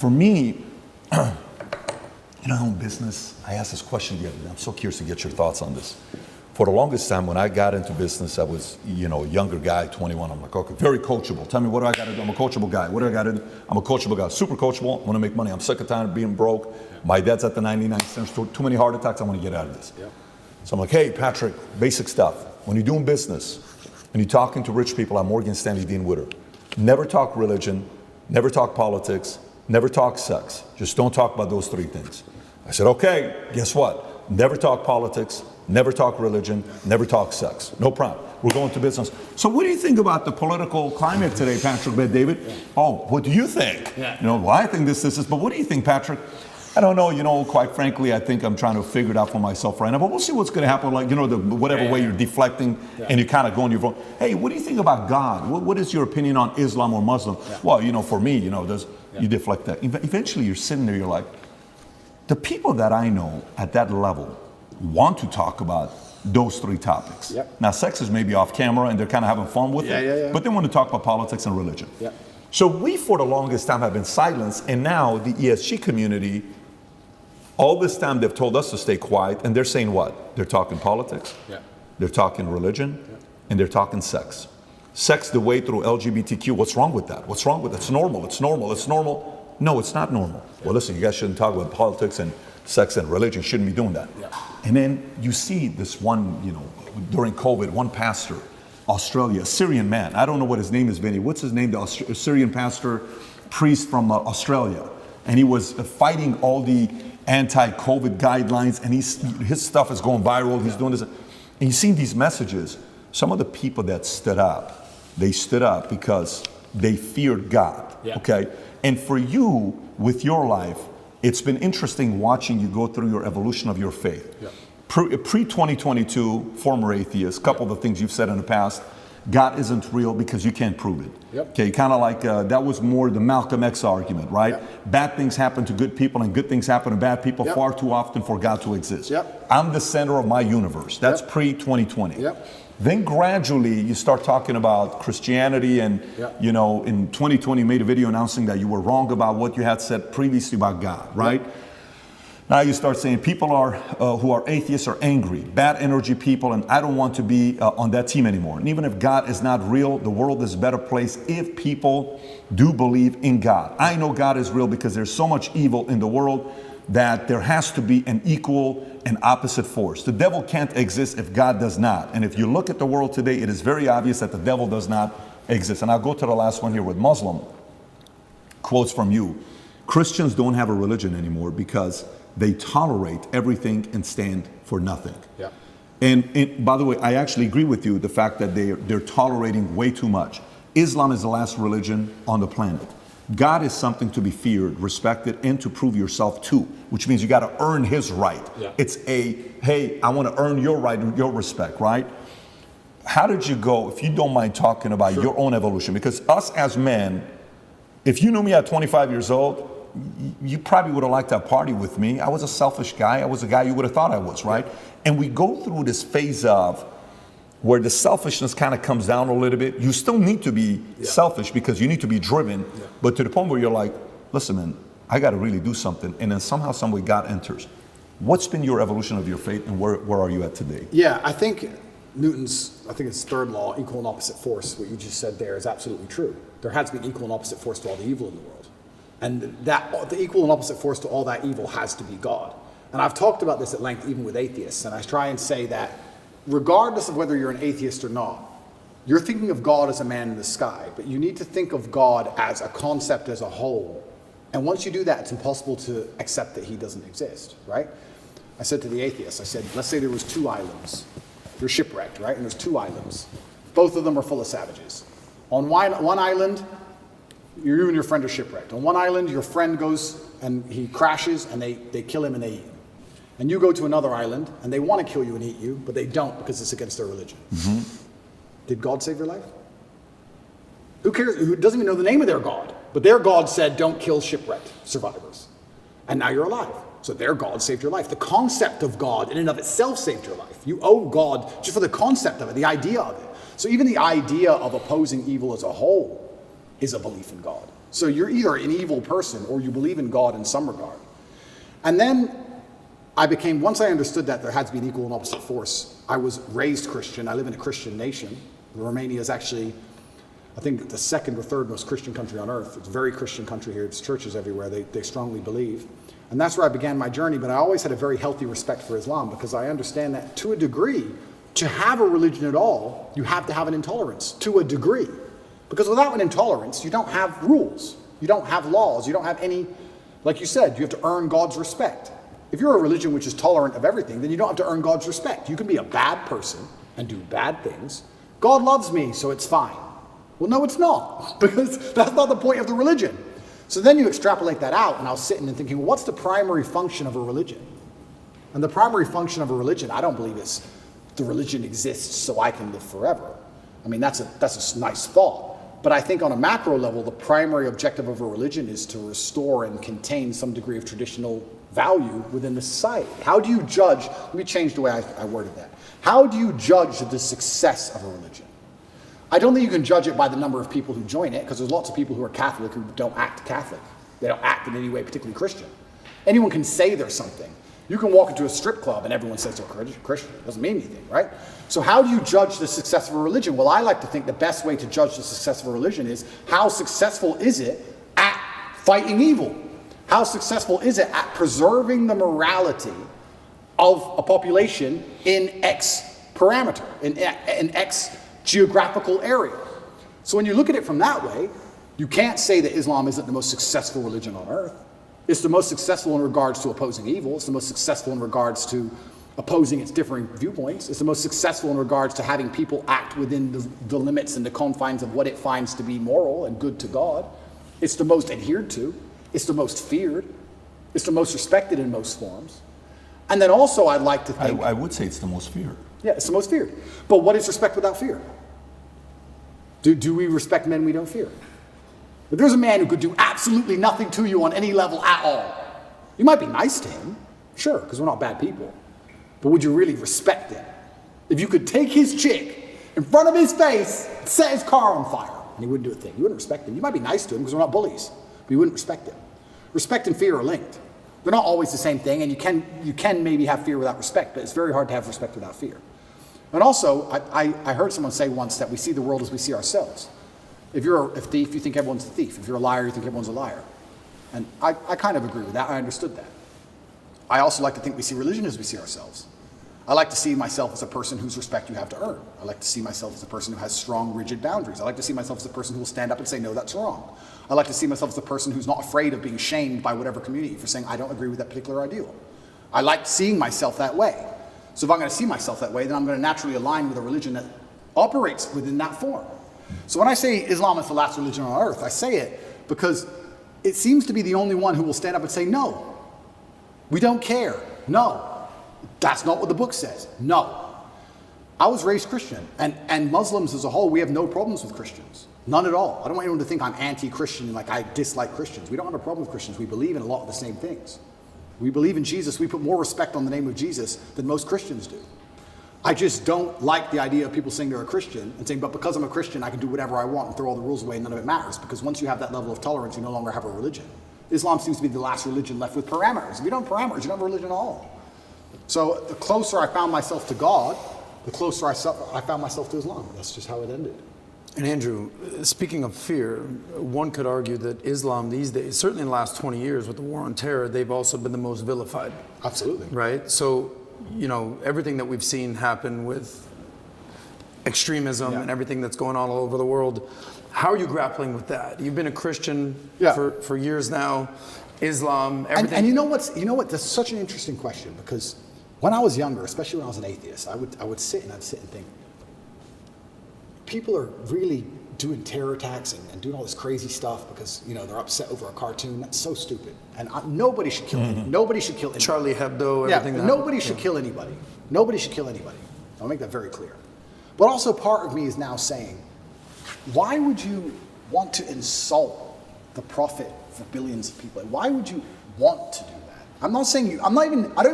For me, you know, in business, I asked this question the other day. I'm so curious to get your thoughts on this. For the longest time, when I got into business, I was, you know, a younger guy, 21. I'm like, okay, very coachable. Tell me, what do I got to do? I'm a coachable guy. What do I got to do? I'm a coachable guy. Super coachable. I want to make money. I'm sick and tired of being broke. My dad's at the 99 cents. Too many heart attacks. I want to get out of this. So I'm like, hey, Patrick, basic stuff. When you're doing business and you're talking to rich people at Morgan Stanley, Dean Witter, never talk religion, never talk politics, never talk sex. Just don't talk about those three things. I said, okay, guess what? Never talk politics, never talk religion, never talk sex. No problem. We're going to business. So what do you think about the political climate today, Patrick, David? Oh, what do you think? You know, well, I think this is, but what do you think, Patrick? I don't know, you know, quite frankly, I think I'm trying to figure it out for myself right now, but we'll see what's going to happen, like, you know, whatever way you're deflecting and you kind of go on your phone. Hey, what do you think about God? What is your opinion on Islam or Muslim? Well, you know, for me, you know, you deflect that. Eventually you're sitting there, you're like, the people that I know at that level want to talk about those three topics. Now, sex is maybe off camera and they're kind of having fun with it, but they want to talk about politics and religion. So we, for the longest time, have been silenced, and now the ESG community, all this time they've told us to stay quiet, and they're saying what? They're talking politics, they're talking religion, and they're talking sex. Sex the way through LGBTQ, what's wrong with that? What's wrong with it? It's normal, it's normal, it's normal. No, it's not normal. Well, listen, you guys shouldn't talk about politics and sex and religion, shouldn't be doing that. And then you see this one, you know, during COVID, one pastor, Australia, a Syrian man, I don't know what his name is, Vinny, what's his name? The Syrian pastor, priest from Australia. And he was fighting all the anti-COVID guidelines, and his stuff is going viral, he's doing this. And you've seen these messages. Some of the people that stood up, they stood up because they feared God, okay? And for you, with your life, it's been interesting watching you go through your evolution of your faith. Pre-2022, former atheist, couple of the things you've said in the past, God isn't real because you can't prove it. Okay, kind of like, that was more the Malcolm X argument, right? Bad things happen to good people and good things happen to bad people far too often for God to exist. I'm the center of my universe. That's pre-2020. Then gradually you start talking about Christianity and, you know, in 2020 you made a video announcing that you were wrong about what you had said previously about God, right? Now you start saying people who are atheists are angry, bad energy people, and I don't want to be on that team anymore. And even if God is not real, the world is a better place if people do believe in God. I know God is real because there's so much evil in the world that there has to be an equal and opposite force. The devil can't exist if God does not. And if you look at the world today, it is very obvious that the devil does not exist. And I'll go to the last one here with Muslim. Quotes from you. Christians don't have a religion anymore because they tolerate everything and stand for nothing. And by the way, I actually agree with you, the fact that they're tolerating way too much. Islam is the last religion on the planet. God is something to be feared, respected, and to prove yourself to, which means you got to earn his right. It's hey, I want to earn your right and your respect, right? How did you go, if you don't mind talking about your own evolution? Because us as men, if you knew me at 25 years old, you probably would have liked to party with me. I was a selfish guy. I was a guy you would have thought I was, right? And we go through this phase of where the selfishness kind of comes down a little bit. You still need to be selfish because you need to be driven, but to the point where you're like, listen, man, I got to really do something. And then somehow, some way, God enters. What's been your evolution of your faith, and where are you at today? Yeah, I think Newton's, I think it's third law, equal and opposite force, what you just said there is absolutely true. There has to be an equal and opposite force to all the evil in the world. And that the equal and opposite force to all that evil has to be God. And I've talked about this at length even with atheists, and I try and say that regardless of whether you're an atheist or not, you're thinking of God as a man in the sky, but you need to think of God as a concept as a whole. And once you do that, it's impossible to accept that he doesn't exist, right? I said to the atheists, I said, let's say there was 2 islands. You're shipwrecked, right? And there's 2 islands. Both of them are full of savages. On one island, you and your friend are shipwrecked. On one island, your friend goes and he crashes and they kill him and they eat him. And you go to another island and they want to kill you and eat you, but they don't because it's against their religion. Did God save your life? Who cares? Who doesn't even know the name of their God? But their God said, don't kill shipwrecked survivors. And now you're alive. So their God saved your life. The concept of God in and of itself saved your life. You owe God just for the concept of it, the idea of it. So even the idea of opposing evil as a whole is a belief in God. So you're either an evil person or you believe in God in some regard. And then once I understood that there had to be an equal and opposite force, I was raised Christian. I live in a Christian nation. Romania is actually, I think, the second or third most Christian country on earth. It's a very Christian country here. There's churches everywhere. They strongly believe. And that's where I began my journey, but I always had a very healthy respect for Islam because I understand that to a degree, to have a religion at all, you have to have an intolerance, to a degree. Because without an intolerance, you don't have rules. You don't have laws. You don't have any, like you said, you have to earn God's respect. If you're a religion which is tolerant of everything, then you don't have to earn God's respect. You can be a bad person and do bad things. God loves me, so it's fine. Well, no, it's not, because that's not the point of the religion. So then you extrapolate that out, and I was sitting and thinking, well, what's the primary function of a religion? And the primary function of a religion, I don't believe is the religion exists so I can live forever. I mean, that's a nice thought. But I think on a macro level, the primary objective of a religion is to restore and contain some degree of traditional value within the society. How do you judge, let me change the way I worded that. How do you judge the success of a religion? I don't think you can judge it by the number of people who join it, because there's lots of people who are Catholic who don't act Catholic. They don't act in any way particularly Christian. Anyone can say they're something. You can walk into a strip club and everyone says they're Christian. It doesn't mean anything, right? So how do you judge the success of a religion? Well, I like to think the best way to judge the success of a religion is how successful is it at fighting evil? How successful is it at preserving the morality of a population in X parameter, in X geographical area? So when you look at it from that way, you can't say that Islam isn't the most successful religion on earth. It's the most successful in regards to opposing evil. It's the most successful in regards to opposing its differing viewpoints. It's the most successful in regards to having people act within the limits and the confines of what it finds to be moral and good to God. It's the most adhered to. It's the most feared. It's the most respected in most forms. And then also I'd like to think... I would say it's the most feared. Yeah, it's the most feared. But what is respect without fear? Do we respect men we don't fear? If there's a man who could do absolutely nothing to you on any level at all, you might be nice to him, sure, because we're not bad people. But would you really respect him? If you could take his chick in front of his face, set his car on fire, and he wouldn't do a thing, you wouldn't respect him. You might be nice to him because we're not bullies, but you wouldn't respect him. Respect and fear are linked. They're not always the same thing, and you can maybe have fear without respect, but it's very hard to have respect without fear. And also, I heard someone say once that we see the world as we see ourselves. If you're a thief, you think everyone's a thief. If you're a liar, you think everyone's a liar. And I kind of agree with that. I understood that. I also like to think we see religion as we see ourselves. I like to see myself as a person whose respect you have to earn. I like to see myself as a person who has strong, rigid boundaries. I like to see myself as a person who will stand up and say, no, that's wrong. I like to see myself as a person who's not afraid of being shamed by whatever community for saying, I don't agree with that particular ideal. I like seeing myself that way. So if I'm going to see myself that way, then I'm going to naturally align with a religion that operates within that form. So when I say Islam is the last religion on earth, I say it because it seems to be the only one who will stand up and say, no, we don't care. No, that's not what the book says. No. I was raised Christian, and Muslims as a whole, we have no problems with Christians. None at all. I don't want anyone to think I'm anti-Christian and like I dislike Christians. We don't have a problem with Christians. We believe in a lot of the same things. We believe in Jesus. We put more respect on the name of Jesus than most Christians do. I just don't like the idea of people saying they're a Christian and saying, but because I'm a Christian, I can do whatever I want and throw all the rules away and none of it matters. Because once you have that level of tolerance, you no longer have a religion. Islam seems to be the last religion left with parameters. If you don't have parameters, you don't have a religion at all. So the closer I found myself to God, the closer I found myself to Islam. That's just how it ended. And Andrew, speaking of fear, one could argue that Islam these days, certainly in the last 20 years with the war on terror, they've also been the most vilified. Absolutely. Right? So, you know, everything that we've seen happen with extremism and everything that's going on all over the world, how are you grappling with that? You've been a Christian for years now, Islam, everything. And you know what? That's such an interesting question, because when I was younger, especially when I was an atheist, I would sit and think, people are really doing terror attacks and doing all this crazy stuff because, you know, they're upset over a cartoon. That's so stupid. And nobody should kill anybody. Nobody should kill anybody. Charlie Hebdo, everything. Yeah, nobody should kill anybody. Nobody should kill anybody. I'll make that very clear. But also part of me is now saying, why would you want to insult the prophet for billions of people? Why would you want to do that? I don't even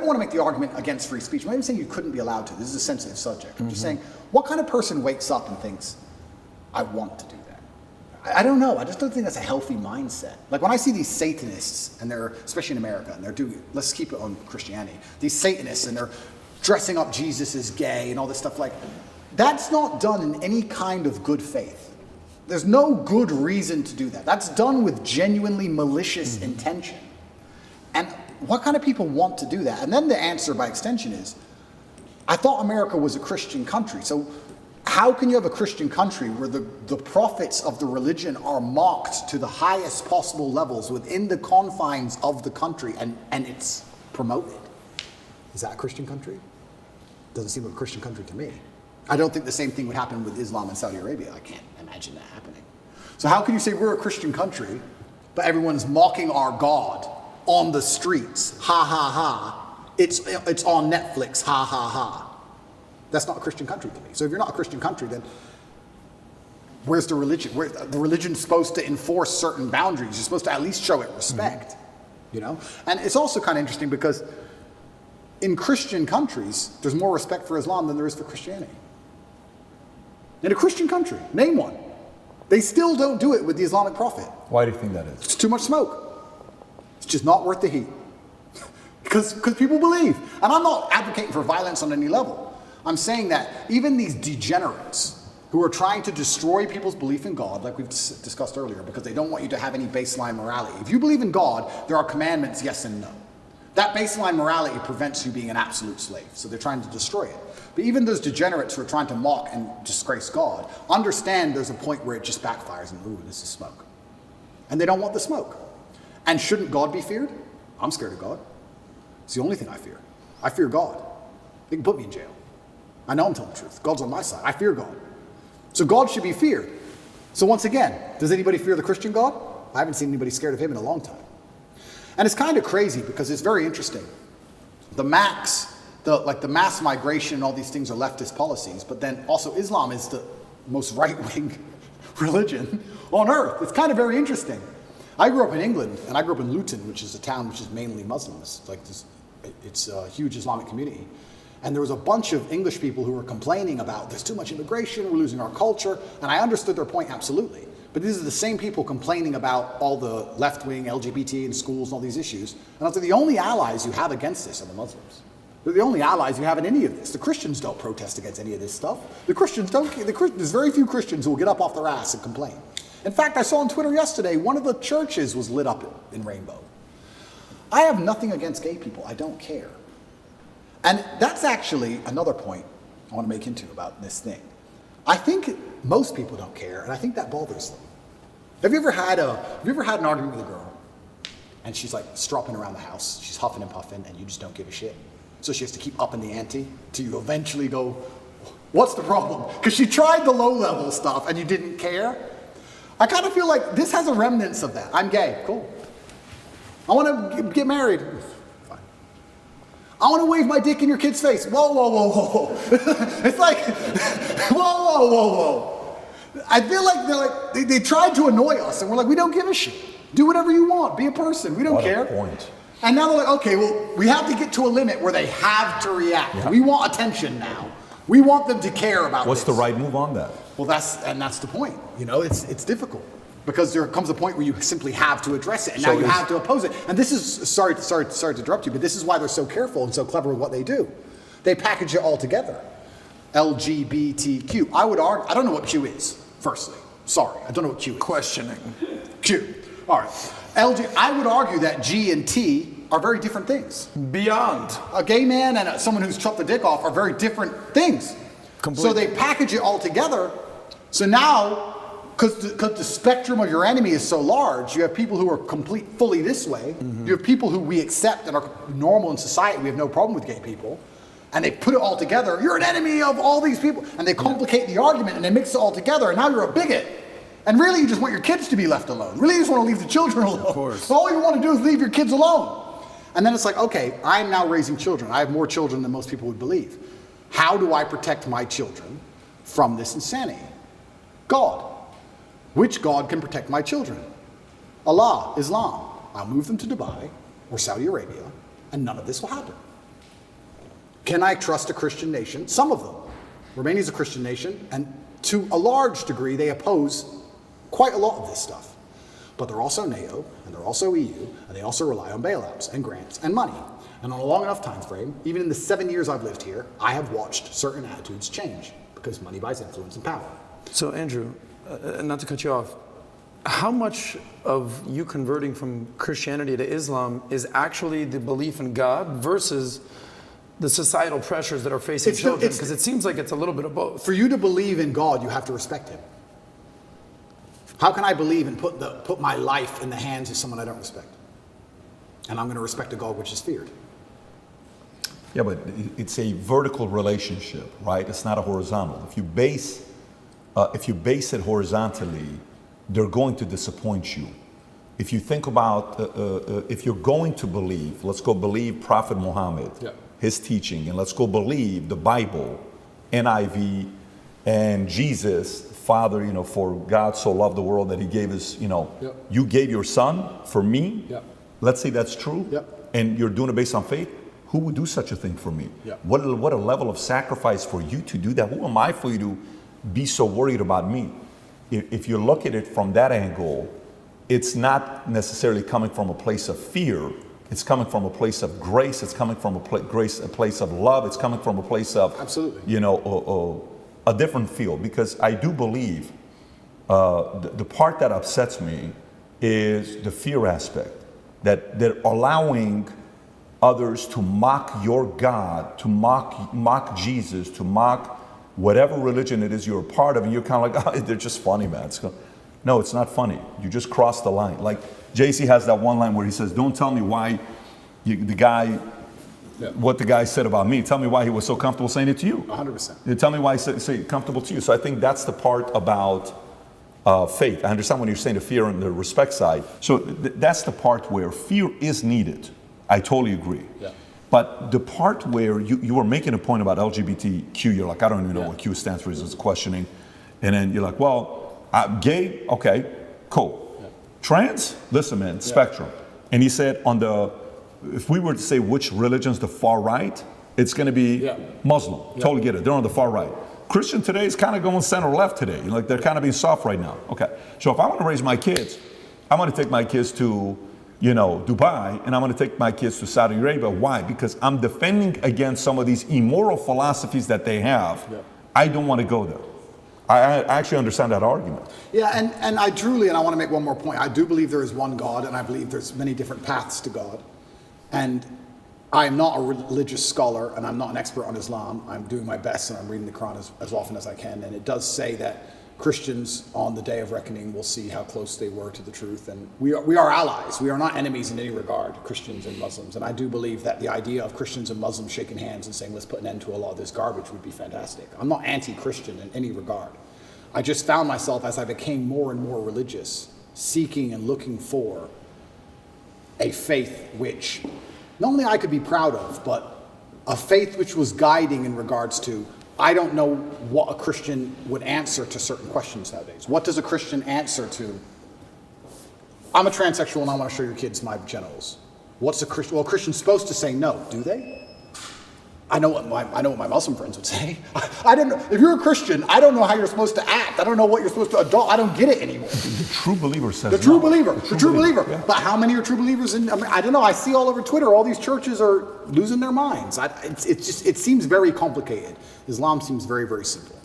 want to make the argument against free speech. I'm not even saying you couldn't be allowed to. This is a sensitive subject. I'm just saying, what kind of person wakes up and thinks, I want to do that? I don't know. I just don't think that's a healthy mindset. Like when I see these Satanists, and they're, especially in America, and they're doing, let's keep it on Christianity, these Satanists, and they're dressing up Jesus as gay and all this stuff, like, that's not done in any kind of good faith. There's no good reason to do that. That's done with genuinely malicious intention. And what kind of people want to do that? And then the answer by extension is, I thought America was a Christian country. So how can you have a Christian country where the prophets of the religion are mocked to the highest possible levels within the confines of the country, and it's promoted? Is that a Christian country? Doesn't seem like a Christian country to me. I don't think the same thing would happen with Islam in Saudi Arabia. I can't imagine that happening. So how can you say we're a Christian country, but everyone's mocking our God on the streets? Ha ha ha. It's on Netflix. Ha ha ha. That's not a Christian country to me. So if you're not a Christian country, then where's the religion? The religion's supposed to enforce certain boundaries. You're supposed to at least show it respect, you know? And it's also kind of interesting because in Christian countries, there's more respect for Islam than there is for Christianity. In a Christian country, name one. They still don't do it with the Islamic Prophet. Why do you think that is? It's too much smoke. It's just not worth the heat. Because people believe. And I'm not advocating for violence on any level. I'm saying that even these degenerates who are trying to destroy people's belief in God, like we've discussed earlier, because they don't want you to have any baseline morality. If you believe in God, there are commandments, yes and no. That baseline morality prevents you being an absolute slave. So they're trying to destroy it. But even those degenerates who are trying to mock and disgrace God, understand there's a point where it just backfires and, ooh, this is smoke. And they don't want the smoke. And shouldn't God be feared? I'm scared of God. It's the only thing I fear. I fear God. They can put me in jail. I know I'm telling the truth. God's on my side. I fear God. So God should be feared. So once again, does anybody fear the Christian God? I haven't seen anybody scared of him in a long time. And it's kind of crazy because it's very interesting. The mass migration and all these things are leftist policies, but then also Islam is the most right-wing religion on earth. It's kind of very interesting. I grew up in England, and I grew up in Luton, which is a town which is mainly Muslims. It's a huge Islamic community. And there was a bunch of English people who were complaining about there's too much immigration, we're losing our culture, and I understood their point absolutely. But these are the same people complaining about all the left-wing LGBT in schools and all these issues. And I was like, the only allies you have against this are the Muslims. They're the only allies you have in any of this. The Christians don't protest against any of this stuff. The Christians don't. There's very few Christians who will get up off their ass and complain. In fact, I saw on Twitter yesterday, one of the churches was lit up in rainbow. I have nothing against gay people. I don't care. And that's actually another point I want to make into about this thing. I think most people don't care, and I think that bothers them. Have you ever had an argument with a girl, and she's like stropping around the house, she's huffing and puffing, and you just don't give a shit? So she has to keep upping the ante till you eventually go, what's the problem? Because she tried the low-level stuff, and you didn't care. I kind of feel like this has a remnants of that. I'm gay, cool. I want to get married. I want to wave my dick in your kid's face. Whoa, whoa, whoa, whoa, whoa. It's like, whoa, whoa, whoa, whoa. I feel like they tried to annoy us, and we're like, we don't give a shit. Do whatever you want. Be a person. We don't care. Point. And now they're like, okay, well, we have to get to a limit where they have to react. Yeah. We want attention now. We want them to care about What's the right move on that? Well, that's the point. You know, it's difficult. Because there comes a point where you simply have to address it, and now you have to oppose it. And this is, sorry to interrupt you, but this is why they're so careful and so clever with what they do. They package it all together. LGBTQ. I would argue, I don't know what Q is, firstly. Sorry, I don't know what Q is. Questioning. Q. All right. I would argue that G and T are very different things. Beyond. A gay man and someone who's chopped the dick off are very different things. Completely. So they package it all together. So now, because the spectrum of your enemy is so large, you have people who are fully this way. Mm-hmm. You have people who we accept and are normal in society. We have no problem with gay people. And they put it all together. You're an enemy of all these people. And they complicate the argument and they mix it all together. And now you're a bigot. And really you just want your kids to be left alone. Really you just want to leave the children alone. Of course. All you want to do is leave your kids alone. And then it's like, okay, I'm now raising children. I have more children than most people would believe. How do I protect my children from this insanity? God. Which God can protect my children? Allah, Islam. I'll move them to Dubai or Saudi Arabia, and none of this will happen. Can I trust a Christian nation? Some of them. Romania is a Christian nation, and to a large degree, they oppose quite a lot of this stuff. But they're also NATO, and they're also EU, and they also rely on bailouts and grants and money. And on a long enough time frame, even in the 7 years I've lived here, I have watched certain attitudes change because money buys influence and power. So Andrew, not to cut you off, how much of you converting from Christianity to Islam is actually the belief in God versus the societal pressures that are facing children? Because it seems like it's a little bit of both. For you to believe in God, you have to respect him. How can I believe and put my life in the hands of someone I don't respect? And I'm going to respect a God which is feared. Yeah, but it's a vertical relationship, right? It's not a horizontal. If you base it horizontally, they're going to disappoint you. If you think about, if you're going to believe, let's go believe Prophet Muhammad, his teaching, and let's go believe the Bible, NIV, and Jesus, Father, for God so loved the world that he gave his, you gave your son for me. Let's say that's true. And you're doing it based on faith. Who would do such a thing for me? What a level of sacrifice for you to do that. Who am I for you to be so worried about me? If you look at it from that angle, it's not necessarily coming from a place of fear. It's coming from a place of grace. It's coming from a place of love. It's coming from a place of, a different feel. Because I do believe the part that upsets me is the fear aspect, that they're allowing others to mock your God, to mock Jesus, to mock whatever religion it is you're a part of, and you're kind of like, oh, they're just funny, man. No, it's not funny. You just crossed the line. Like JC has that one line where he says, don't tell me why what the guy said about me. Tell me why he was so comfortable saying it to you. 100%. Tell me why he said comfortable to you. So I think that's the part about faith. I understand when you're saying the fear and the respect side. So that's the part where fear is needed. I totally agree. But the part where you were making a point about LGBTQ, you're like, I don't even know what Q stands for, is questioning. And then you're like, well, gay, okay, cool. Trans, listen, man, spectrum. And he said if we were to say which religion's the far right, it's going to be Muslim. Totally get it. They're on the far right. Christian today is kind of going center left today. Like they're kind of being soft right now. Okay. So if I want to raise my kids, I want to take my kids to Dubai, and I'm going to take my kids to Saudi Arabia. Why? Because I'm defending against some of these immoral philosophies that they have. I don't want to go there. I actually understand that argument. Yeah, and I truly, and I want to make one more point, I do believe there is one God, and I believe there's many different paths to God. And I'm not a religious scholar, and I'm not an expert on Islam. I'm doing my best, and I'm reading the Quran as often as I can. And it does say that Christians on the day of reckoning will see how close they were to the truth. And we are allies. We are not enemies in any regard, Christians and Muslims. And I do believe that the idea of Christians and Muslims shaking hands and saying, let's put an end to a lot of this garbage would be fantastic. I'm not anti-Christian in any regard. I just found myself, as I became more and more religious, seeking and looking for a faith which not only I could be proud of, but a faith which was guiding in regards to, I don't know what a Christian would answer to certain questions nowadays. What does a Christian answer to? I'm a transsexual and I want to show your kids my genitals. What's a Christian? Well, a Christian's supposed to say no, do they? I know what my Muslim friends would say. I don't know. If you're a Christian, I don't know how you're supposed to act. I don't know what you're supposed to adopt. I don't get it anymore. The true believer says the true no. believer. The true believer. Yeah. But how many are true believers? I don't know. I see all over Twitter, all these churches are losing their minds. It seems very complicated. Islam seems very, very simple.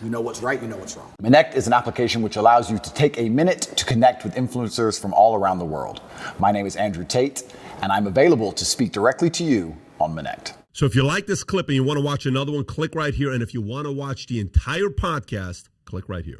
You know what's right, you know what's wrong. Connect is an application which allows you to take a minute to connect with influencers from all around the world. My name is Andrew Tate, and I'm available to speak directly to you on Connect. So if you like this clip and you want to watch another one, click right here. And if you want to watch the entire podcast, click right here.